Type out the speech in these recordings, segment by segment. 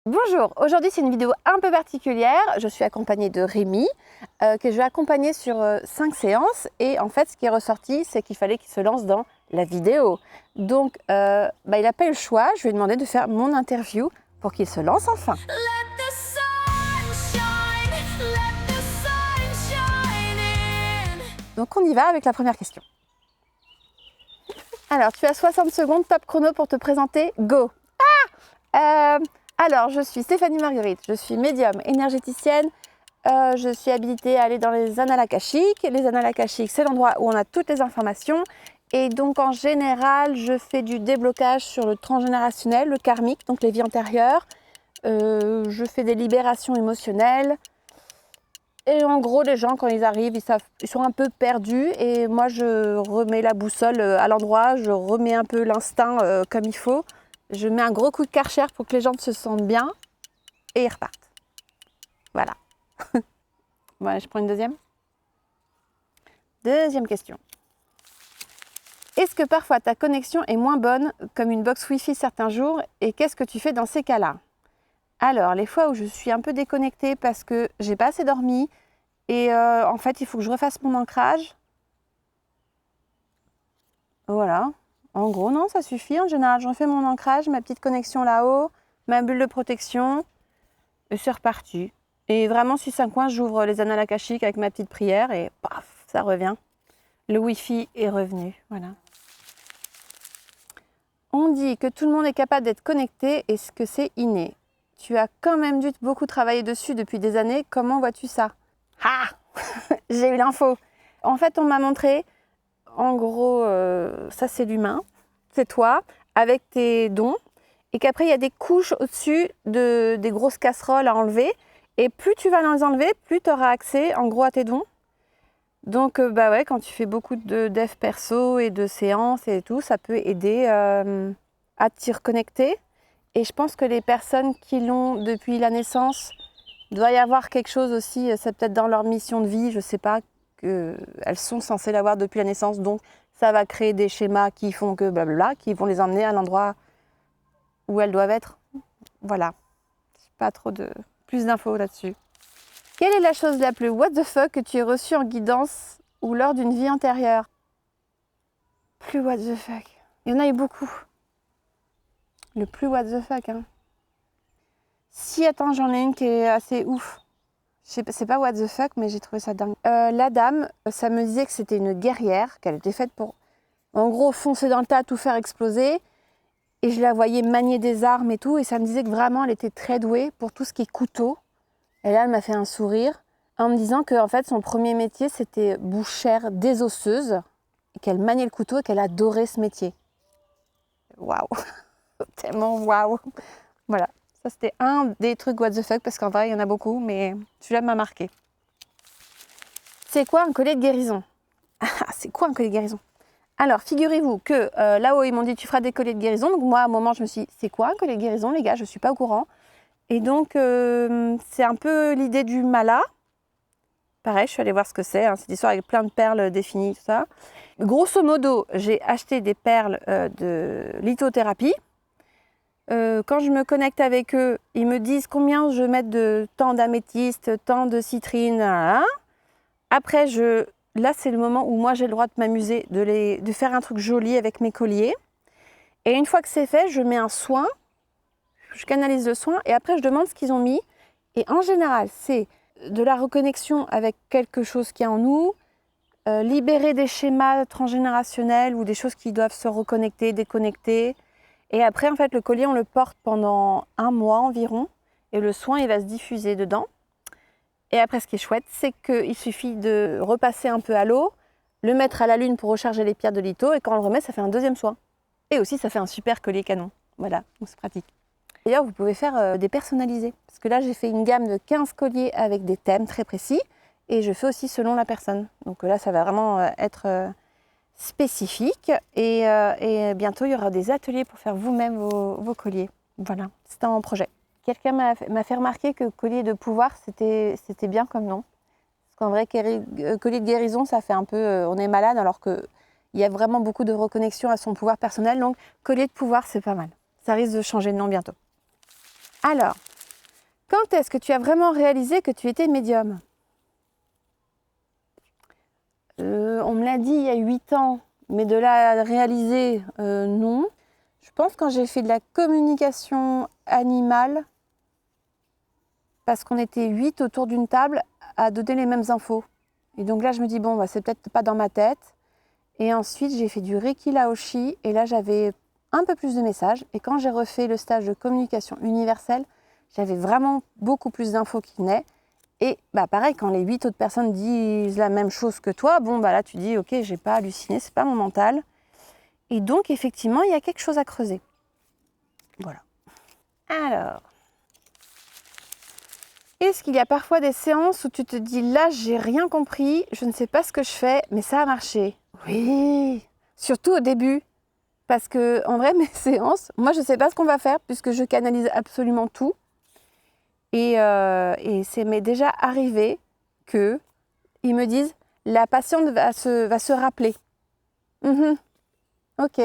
Bonjour, aujourd'hui c'est une vidéo un peu particulière. Je suis accompagnée de Rémi, que je vais accompagner sur 5 séances. Et en fait, ce qui est ressorti, c'est qu'il fallait qu'il se lance dans la vidéo. Donc, il n'a pas eu le choix. Je lui ai demandé de faire mon interview pour qu'il se lance enfin. Donc, on y va avec la première question. Alors, tu as 60 secondes, top chrono pour te présenter. Go! Alors, je suis Stéphanie Marguerite, je suis médium énergéticienne. Je suis habilitée à aller dans les annales akashiques. Les annales akashiques, c'est l'endroit où on a toutes les informations. Et donc, en général, je fais du déblocage sur le transgénérationnel, le karmique, donc les vies antérieures. Je fais des libérations émotionnelles. Et en gros, les gens, quand ils arrivent, ils sont un peu perdus. Et moi, je remets la boussole à l'endroit, je remets un peu l'instinct comme il faut. Je mets un gros coup de Karcher pour que les gens se sentent bien et ils repartent. Voilà. Bon, je prends une deuxième. Deuxième question. Est-ce que parfois ta connexion est moins bonne, comme une box Wi-Fi certains jours, et qu'est-ce que tu fais dans ces cas-là? Alors, les fois où je suis un peu déconnectée parce que j'ai pas assez dormi et en fait, il faut que je refasse mon ancrage. Voilà. En gros, non, ça suffit. En général, je refais mon ancrage, ma petite connexion là-haut, ma bulle de protection, et c'est reparti. Et vraiment, si ça coince, j'ouvre les annales akashiques avec ma petite prière et paf, ça revient. Le Wi-Fi est revenu. Voilà. On dit que tout le monde est capable d'être connecté et que c'est inné. Tu as quand même dû beaucoup travailler dessus depuis des années. Comment vois-tu ça? Ah j'ai eu l'info. En fait, on m'a montré, en gros, ça c'est l'humain, c'est toi, avec tes dons, et qu'après il y a des couches au-dessus des grosses casseroles à enlever, et plus tu vas les enlever, plus tu auras accès en gros à tes dons. Donc ouais, quand tu fais beaucoup de dev perso et de séances et tout, ça peut aider à t'y reconnecter. Et je pense que les personnes qui l'ont depuis la naissance, doit y avoir quelque chose aussi, c'est peut-être dans leur mission de vie, je ne sais pas, qu'elles sont censées l'avoir depuis la naissance, donc ça va créer des schémas qui font que blablabla, qui vont les emmener à l'endroit où elles doivent être. Voilà, pas trop de plus d'infos là-dessus. Quelle est la chose la plus what the fuck que tu aies reçue en guidance ou lors d'une vie antérieure? Plus what the fuck. Il y en a eu beaucoup. Le plus what the fuck, hein. Si, attends, j'en ai une qui est assez ouf. C'est pas what the fuck, mais j'ai trouvé ça dingue. La dame, ça me disait que c'était une guerrière, qu'elle était faite pour, en gros, foncer dans le tas, tout faire exploser. Et je la voyais manier des armes et tout. Et ça me disait que vraiment, elle était très douée pour tout ce qui est couteau. Et là, elle m'a fait un sourire en me disant que en fait, son premier métier, c'était bouchère désosseuse. Et qu'elle maniait le couteau et qu'elle adorait ce métier. Waouh. Tellement waouh. Voilà. Ça, c'était un des trucs what the fuck, parce qu'en vrai, il y en a beaucoup, mais celui-là m'a marqué. C'est quoi un collier de guérison? Ah, c'est quoi un collier de guérison? Alors, figurez-vous que là-haut, ils m'ont dit, tu feras des colliers de guérison. Donc moi, à un moment, je me suis dit, c'est quoi un collier de guérison, les gars? Je ne suis pas au courant. Et donc, c'est un peu l'idée du mala. Pareil, je suis allée voir ce que c'est. Hein, cette histoire avec plein de perles définies, tout ça. Grosso modo, j'ai acheté des perles de lithothérapie. Quand je me connecte avec eux, ils me disent combien je mets de tant d'améthyste, tant de citrine. Là. Après, là, c'est le moment où moi, j'ai le droit de m'amuser, de faire un truc joli avec mes colliers. Et une fois que c'est fait, je mets un soin, je canalise le soin, et après, je demande ce qu'ils ont mis. Et en général, c'est de la reconnexion avec quelque chose qui est en nous, libérer des schémas transgénérationnels ou des choses qui doivent se reconnecter, déconnecter. Et après, en fait, le collier, on le porte pendant 1 mois environ. Et le soin, il va se diffuser dedans. Et après, ce qui est chouette, c'est qu'il suffit de repasser un peu à l'eau, le mettre à la lune pour recharger les pierres de litho. Et quand on le remet, ça fait un deuxième soin. Et aussi, ça fait un super collier canon. Voilà, donc c'est pratique. D'ailleurs, vous pouvez faire des personnalisés. Parce que là, j'ai fait une gamme de 15 colliers avec des thèmes très précis. Et je fais aussi selon la personne. Donc là, ça va vraiment être spécifique et bientôt il y aura des ateliers pour faire vous-même vos colliers. Voilà, c'est un projet. Quelqu'un m'a fait remarquer que collier de pouvoir c'était bien comme nom. Parce qu'en vrai, collier de guérison, ça fait un peu on est malade alors qu'il y a vraiment beaucoup de reconnexion à son pouvoir personnel. Donc collier de pouvoir, c'est pas mal. Ça risque de changer de nom bientôt. Alors, Quand est-ce que tu as vraiment réalisé que tu étais médium? On me l'a dit il y a 8 ans, mais de là à réaliser, non. Je pense quand j'ai fait de la communication animale, parce qu'on était 8 autour d'une table à donner les mêmes infos. Et donc là, je me dis, bon, bah, c'est peut-être pas dans ma tête. Et ensuite, j'ai fait du Reiki Laoshi, et là, j'avais un peu plus de messages. Et quand j'ai refait le stage de communication universelle, j'avais vraiment beaucoup plus d'infos qui venaient. Et bah, pareil, quand les 8 autres personnes disent la même chose que toi, bon, bah là, tu dis, ok, j'ai pas halluciné, c'est pas mon mental. Et donc, effectivement, il y a quelque chose à creuser. Voilà. Alors, est-ce qu'il y a parfois des séances où tu te dis, là, j'ai rien compris, je ne sais pas ce que je fais, mais ça a marché? Oui, surtout au début. Parce que, en vrai, mes séances, moi, je ne sais pas ce qu'on va faire puisque je canalise absolument tout. Et c'est m'est déjà arrivé qu'ils me disent, la patiente va se rappeler. Ok.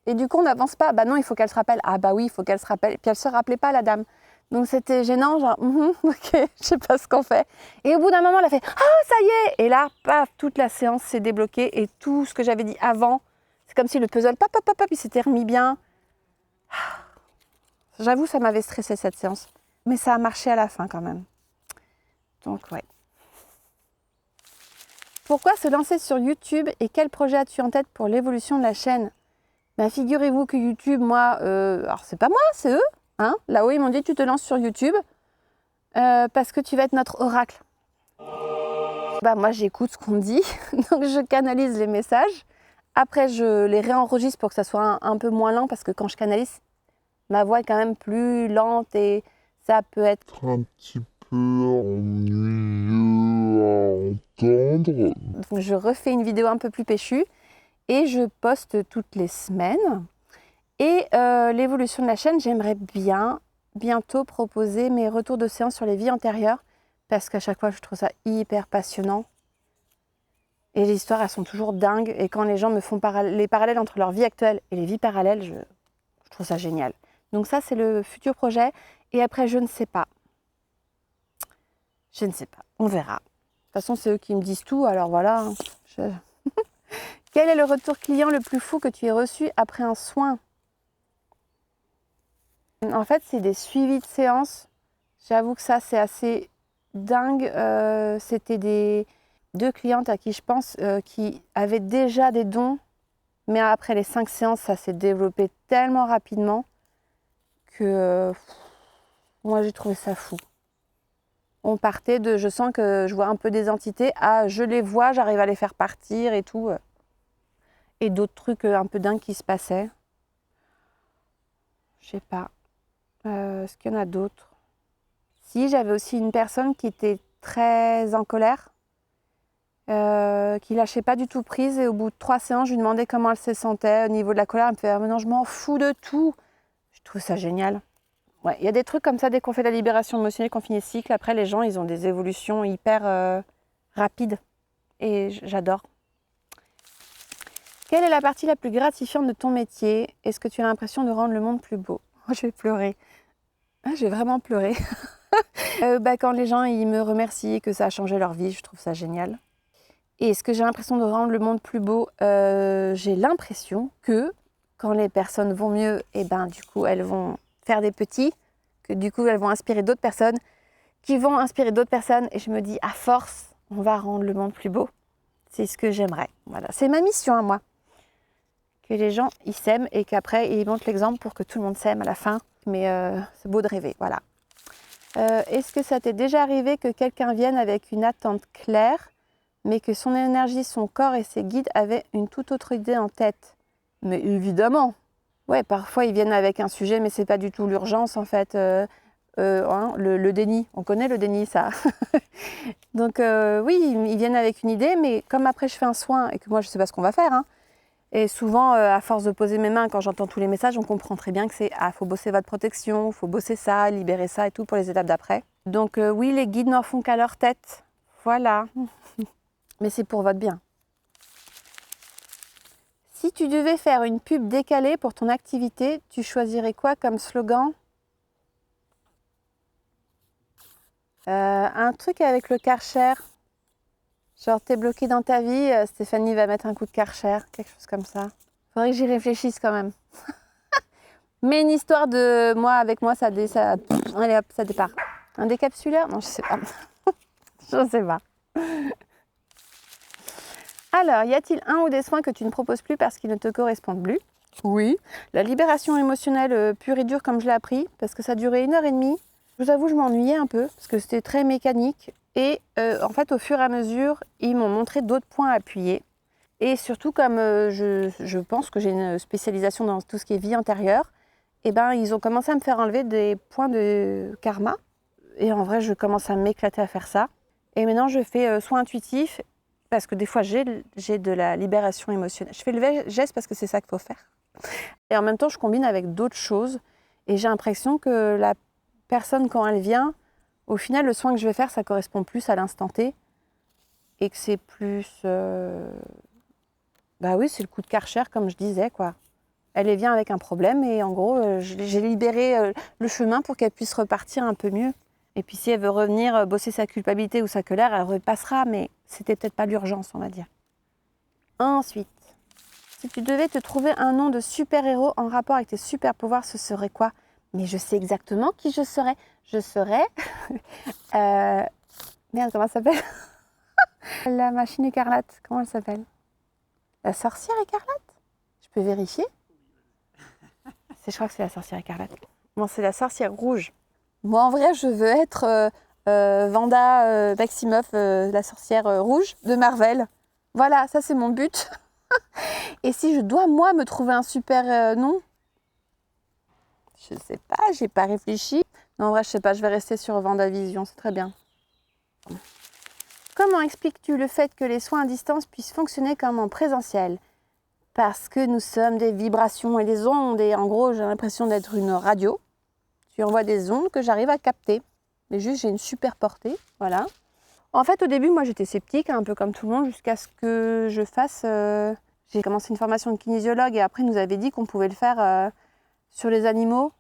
Et du coup, on n'avance pas. Bah non, il faut qu'elle se rappelle. Ah bah oui, il faut qu'elle se rappelle. Puis elle ne se rappelait pas, la dame. Donc c'était gênant, genre, ok, je sais pas ce qu'on fait. Et au bout d'un moment, elle a fait, ah, ça y est. Et là, paf, toute la séance s'est débloquée. Et tout ce que j'avais dit avant, c'est comme si le puzzle, pop, pop, pop, pop, il s'était remis bien. J'avoue, ça m'avait stressé cette séance. Mais ça a marché à la fin quand même. Donc, ouais. Pourquoi se lancer sur YouTube et quel projet as-tu en tête pour l'évolution de la chaîne? Ben, figurez-vous que YouTube, moi, alors c'est pas moi, c'est eux. Hein, là-haut, ils m'ont dit, tu te lances sur YouTube parce que tu vas être notre oracle. Bah, moi, j'écoute ce qu'on me dit, donc je canalise les messages. Après, je les réenregistre pour que ça soit un peu moins lent parce que quand je canalise, ma voix est quand même plus lente et ça peut être un petit peu ennuyeux à entendre. Donc, je refais une vidéo un peu plus péchue et je poste toutes les semaines. Et l'évolution de la chaîne, j'aimerais bien bientôt proposer mes retours de séance sur les vies antérieures parce qu'à chaque fois, je trouve ça hyper passionnant. Et les histoires, elles sont toujours dingues. Et quand les gens me font les parallèles entre leur vie actuelle et les vies parallèles, je trouve ça génial. Donc ça, c'est le futur projet. Et après, je ne sais pas. Je ne sais pas. On verra. De toute façon, c'est eux qui me disent tout. Alors voilà. Quel est le retour client le plus fou que tu aies reçu après un soin? En fait, c'est des suivis de séances. J'avoue que ça, c'est assez dingue. C'était deux clientes à qui je pense qui avaient déjà des dons. Mais après les 5 séances, ça s'est développé tellement rapidement que moi, j'ai trouvé ça fou. On partait de je sens que je vois un peu des entités à je les vois, j'arrive à les faire partir et tout. Et d'autres trucs un peu dingues qui se passaient. Je sais pas. Est-ce qu'il y en a d'autres? Si, j'avais aussi une personne qui était très en colère, qui lâchait pas du tout prise. Et au bout de 3 séances, je lui demandais comment elle se sentait au niveau de la colère. Elle me fait ah, non, je m'en fous de tout. Je trouve ça génial. Ouais, il y a des trucs comme ça, dès qu'on fait la libération émotionnelle, qu'on finit le cycle, après les gens, ils ont des évolutions hyper rapides. Et j'adore. Quelle est la partie la plus gratifiante de ton métier? Est-ce que tu as l'impression de rendre le monde plus beau? Oh, je vais pleurer. Ah, je vais vraiment pleurer. Quand les gens ils me remercient que ça a changé leur vie, je trouve ça génial. Et est-ce que j'ai l'impression de rendre le monde plus beau? J'ai l'impression que quand les personnes vont mieux, et ben du coup elles vont faire des petits, que du coup elles vont inspirer d'autres personnes, qui vont inspirer d'autres personnes. Et je me dis à force, on va rendre le monde plus beau. C'est ce que j'aimerais. Voilà, c'est ma mission à moi. Que les gens ils s'aiment et qu'après ils montrent l'exemple pour que tout le monde s'aime à la fin. Mais c'est beau de rêver, voilà. Est-ce que ça t'est déjà arrivé que quelqu'un vienne avec une attente claire, mais que son énergie, son corps et ses guides avaient une toute autre idée en tête? Mais évidemment. Ouais, parfois ils viennent avec un sujet, mais c'est pas du tout l'urgence en fait. Le déni, on connaît le déni, ça. Donc oui, ils viennent avec une idée, mais comme après je fais un soin et que moi je sais pas ce qu'on va faire, hein, et souvent, à force de poser mes mains, quand j'entends tous les messages, on comprend très bien que c'est ah, faut bosser votre protection, faut bosser ça, libérer ça et tout pour les étapes d'après. Donc oui, les guides n'en font qu'à leur tête. Voilà. Mais c'est pour votre bien. Si tu devais faire une pub décalée pour ton activité, tu choisirais quoi comme slogan? Un truc avec le Karcher. Genre, t'es bloqué dans ta vie, Stéphanie va mettre un coup de Karcher, quelque chose comme ça. Faudrait que j'y réfléchisse quand même. Mais une histoire de moi avec moi, allez hop, ça départ. Un décapsuleur? Non, je sais pas. Je sais pas. Alors, y a-t-il un ou des soins que tu ne proposes plus parce qu'ils ne te correspondent plus? Oui. La libération émotionnelle pure et dure comme je l'ai appris, parce que ça durait 1h30. Je vous avoue, je m'ennuyais un peu, parce que c'était très mécanique. Et en fait, au fur et à mesure, ils m'ont montré d'autres points à appuyer. Et surtout, comme je pense que j'ai une spécialisation dans tout ce qui est vie intérieure, eh ben, ils ont commencé à me faire enlever des points de karma. Et en vrai, je commence à m'éclater à faire ça. Et maintenant, je fais soin intuitif, parce que des fois, j'ai de la libération émotionnelle. Je fais le geste parce que c'est ça qu'il faut faire. Et en même temps, je combine avec d'autres choses. Et j'ai l'impression que la personne, quand elle vient, au final, le soin que je vais faire, ça correspond plus à l'instant T. Et que c'est plus... Bah oui, c'est le coup de Karcher, comme je disais, quoi. Elle vient avec un problème et en gros, j'ai libéré le chemin pour qu'elle puisse repartir un peu mieux. Et puis si elle veut revenir bosser sa culpabilité ou sa colère, elle repassera, mais c'était peut-être pas l'urgence, on va dire. Ensuite, si tu devais te trouver un nom de super-héros en rapport avec tes super-pouvoirs, ce serait quoi? Mais je sais exactement qui je serais. Je serais... Merde, comment elle s'appelle? La machine écarlate, comment elle s'appelle? La sorcière écarlate? Je peux vérifier? Je crois que c'est la sorcière écarlate. Bon, c'est la sorcière rouge. Moi, en vrai, je veux être Wanda Maximoff, la sorcière rouge de Marvel. Voilà, ça c'est mon but. Et si je dois, moi, me trouver un super nom? Je sais pas, j'ai pas réfléchi. Non, en vrai, je sais pas, je vais rester sur WandaVision, c'est très bien. Comment expliques-tu le fait que les soins à distance puissent fonctionner comme en présentiel? Parce que nous sommes des vibrations et des ondes, et en gros, j'ai l'impression d'être une radio. Tu envoies des ondes que j'arrive à capter. Mais juste, j'ai une super portée, voilà. En fait, au début, moi, j'étais sceptique, un peu comme tout le monde, jusqu'à ce que je fasse... J'ai commencé une formation de kinésiologue, et après, ils nous avait dit qu'on pouvait le faire sur les animaux,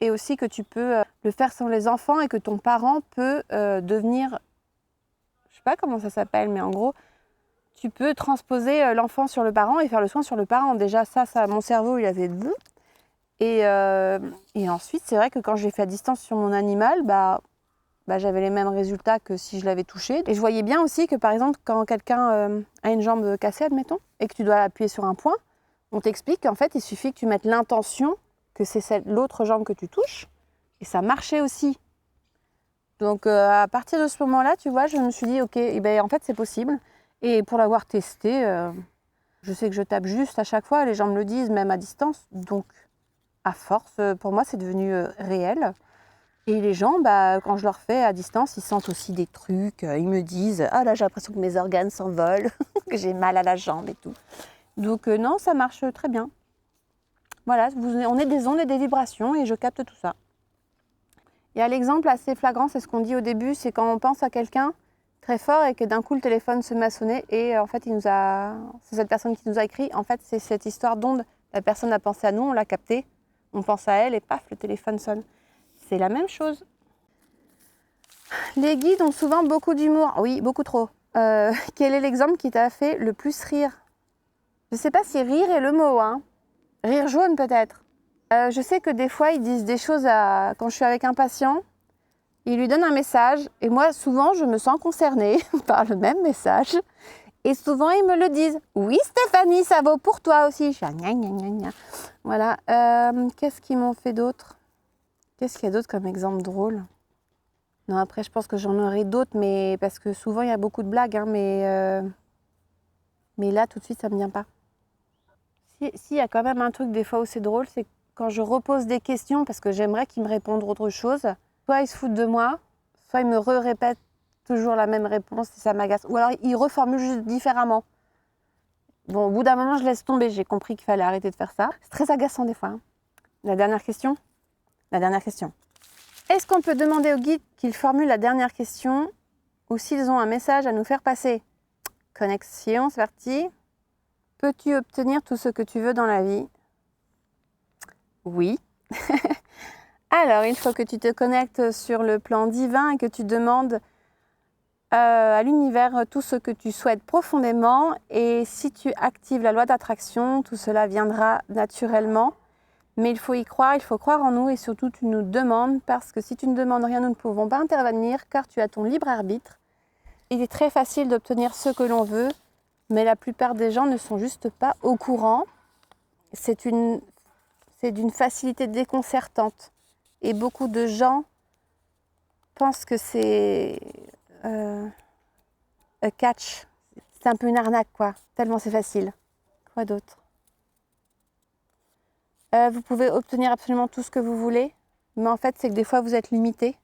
et aussi que tu peux le faire sans les enfants, et que ton parent peut devenir... Je sais pas comment ça s'appelle, mais en gros, tu peux transposer l'enfant sur le parent et faire le soin sur le parent. Déjà, ça mon cerveau, il avait... Et ensuite, c'est vrai que quand j'ai fait à distance sur mon animal, j'avais les mêmes résultats que si je l'avais touché. Et je voyais bien aussi que, par exemple, quand quelqu'un a une jambe cassée, admettons, et que tu dois appuyer sur un point, on t'explique qu'en fait, il suffit que tu mettes l'intention que c'est l'autre jambe que tu touches, et ça marchait aussi. Donc, à partir de ce moment-là, tu vois, je me suis dit, ok, en fait, c'est possible. Et pour l'avoir testé, je sais que je tape juste à chaque fois, les gens me le disent, même à distance, donc... À force, pour moi, c'est devenu réel. Et les gens, quand je leur fais à distance, ils sentent aussi des trucs. Ils me disent « Ah là, j'ai l'impression que mes organes s'envolent, que j'ai mal à la jambe et tout. » Donc non, ça marche très bien. Voilà, on est des ondes et des vibrations et je capte tout ça. Il y a l'exemple assez flagrant, c'est ce qu'on dit au début, c'est quand on pense à quelqu'un très fort et que d'un coup le téléphone se met à sonner et en fait c'est cette personne qui nous a écrit. En fait, c'est cette histoire d'onde. La personne a pensé à nous, on l'a capté. On pense à elle et paf, le téléphone sonne. C'est la même chose. Les guides ont souvent beaucoup d'humour. Oui, beaucoup trop. Quel est l'exemple qui t'a fait le plus rire? Je ne sais pas si rire est le mot, hein. Rire jaune peut-être. Je sais que des fois, ils disent des choses quand je suis avec un patient. Ils lui donnent un message et moi, souvent, je me sens concernée par le même message. Et souvent, ils me le disent. Oui, Stéphanie, ça vaut pour toi aussi. Je suis gna, gna, gna, gna. Voilà. Qu'est-ce qu'ils m'ont fait d'autre? Qu'est-ce qu'il y a d'autre comme exemple drôle? Non, après, je pense que j'en aurai d'autres, mais parce que souvent, il y a beaucoup de blagues, hein, mais là, tout de suite, ça ne me vient pas. Si, il y a quand même un truc, des fois, où c'est drôle, c'est quand je repose des questions, parce que j'aimerais qu'ils me répondent autre chose. Soit ils se foutent de moi, soit ils me répètent toujours la même réponse et ça m'agace. Ou alors, ils reformulent juste différemment. Bon, au bout d'un moment, je laisse tomber. J'ai compris qu'il fallait arrêter de faire ça. C'est très agaçant des fois. Hein. La dernière question. Est-ce qu'on peut demander au guide qu'ils formulent la dernière question ou s'ils ont un message à nous faire passer? Connexion, c'est parti. Peux-tu obtenir tout ce que tu veux dans la vie? Oui. Alors, il faut que tu te connectes sur le plan divin et que tu demandes à l'univers tout ce que tu souhaites profondément. Et si tu actives la loi d'attraction, tout cela viendra naturellement. Mais il faut y croire, il faut croire en nous et surtout tu nous demandes parce que si tu ne demandes rien, nous ne pouvons pas intervenir car tu as ton libre arbitre. Il est très facile d'obtenir ce que l'on veut, mais la plupart des gens ne sont juste pas au courant. C'est d'une facilité déconcertante. Et beaucoup de gens pensent que c'est a catch. C'est un peu une arnaque, quoi. Tellement c'est facile. Quoi d'autre? Vous pouvez obtenir absolument tout ce que vous voulez, mais en fait, c'est que des fois, vous êtes limité.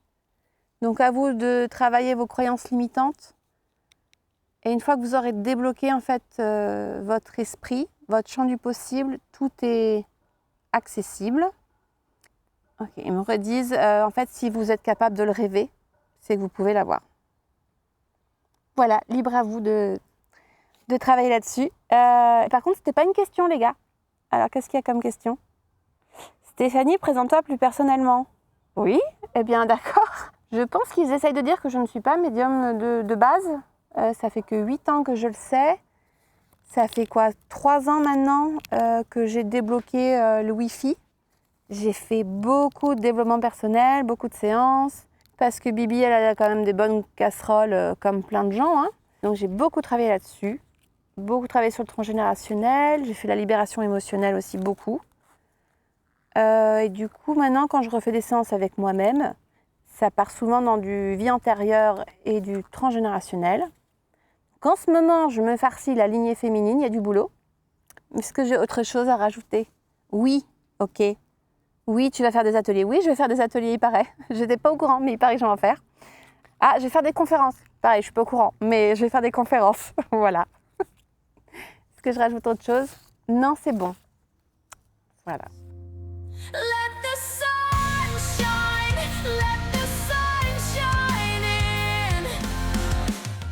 Donc, à vous de travailler vos croyances limitantes. Et une fois que vous aurez débloqué, en fait, votre esprit, votre champ du possible, tout est accessible. Ok, ils me redisent, en fait, si vous êtes capable de le rêver, c'est que vous pouvez l'avoir. Voilà, libre à vous de travailler là-dessus. Par contre, c'était pas une question, les gars. Alors, qu'est-ce qu'il y a comme question? Stéphanie, présente-toi plus personnellement. Oui, eh bien d'accord. Je pense qu'ils essayent de dire que je ne suis pas médium de base. Ça fait que 8 ans que je le sais. Ça fait quoi, 3 ans maintenant que j'ai débloqué le Wi-Fi. J'ai fait beaucoup de développement personnel, beaucoup de séances. Parce que Bibi, elle a quand même des bonnes casseroles comme plein de gens. Hein. Donc j'ai beaucoup travaillé là-dessus. Beaucoup travaillé sur le transgénérationnel. J'ai fait la libération émotionnelle aussi beaucoup. Et du coup, maintenant, quand je refais des séances avec moi-même, ça part souvent dans du vie antérieure et du transgénérationnel. Qu'en ce moment, je me farcis la lignée féminine, il y a du boulot. Est-ce que j'ai autre chose à rajouter? Oui, ok. Oui, tu vas faire des ateliers. Oui, je vais faire des ateliers, il paraît. Je n'étais pas au courant, mais il paraît que je vais en faire. Ah, je vais faire des conférences. Pareil, je ne suis pas au courant, mais je vais faire des conférences. Voilà. Est-ce que je rajoute autre chose? Non, c'est bon. Voilà. Let the sun shine, let the sun shine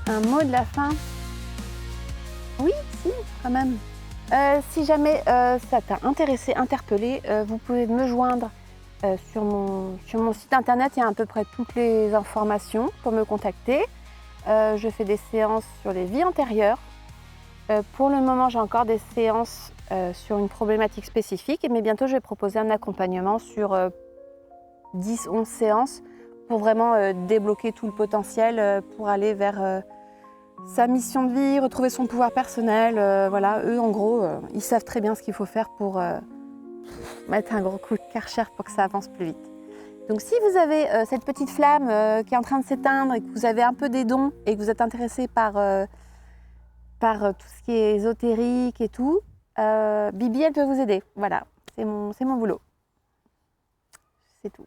in. Un mot de la fin? Oui, si, quand même. Si jamais ça t'a intéressé, interpellé, vous pouvez me joindre sur mon site internet. Il y a à peu près toutes les informations pour me contacter. Je fais des séances sur les vies antérieures. Pour le moment, j'ai encore des séances sur une problématique spécifique, mais bientôt je vais proposer un accompagnement sur 10-11 séances pour vraiment débloquer tout le potentiel pour aller vers sa mission de vie, retrouver son pouvoir personnel. Voilà, eux en gros, ils savent très bien ce qu'il faut faire pour mettre un gros coup de Karcher pour que ça avance plus vite. Donc si vous avez cette petite flamme qui est en train de s'éteindre et que vous avez un peu des dons et que vous êtes intéressé par tout ce qui est ésotérique et tout, Bibi, elle peut vous aider. Voilà, c'est mon boulot. C'est tout.